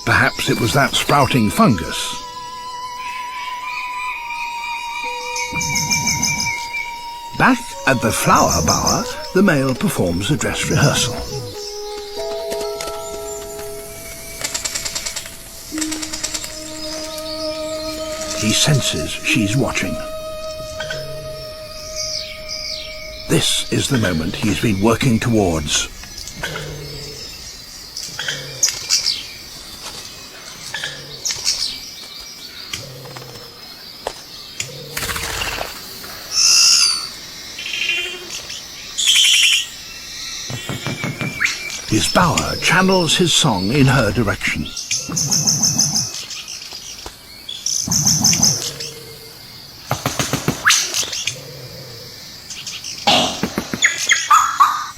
Perhaps it was that sprouting fungus. Back at the flower bower, the male performs a dress rehearsal. He senses she's watching. This is the moment he's been working towards. His bower channels his song in her direction.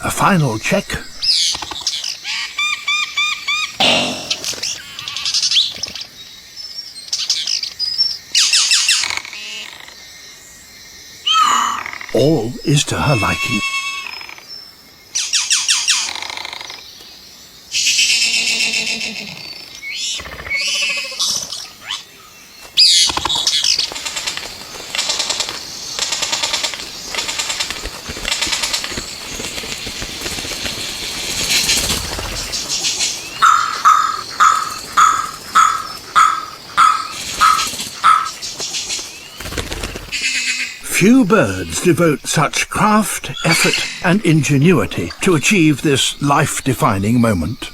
A final check. All is to her liking. Few birds devote such craft, effort and ingenuity to achieve this life-defining moment.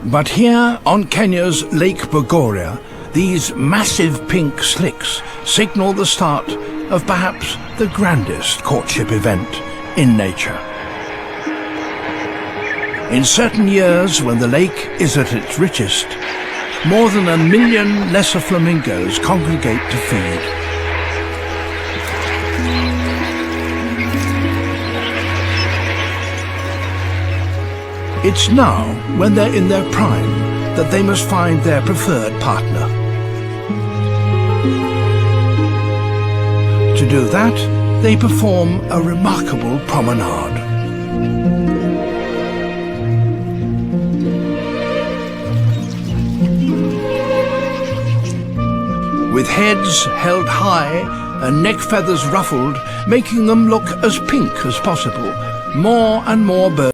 But here on Kenya's Lake Bogoria, these massive pink slicks signal the start of perhaps the grandest courtship event in nature. In certain years, when the lake is at its richest, more than 1 million lesser flamingos congregate to feed. It's now, when they're in their prime, that they must find their preferred partner. To do that, they perform a remarkable promenade. With heads held high and neck feathers ruffled, making them look as pink as possible, more and more birds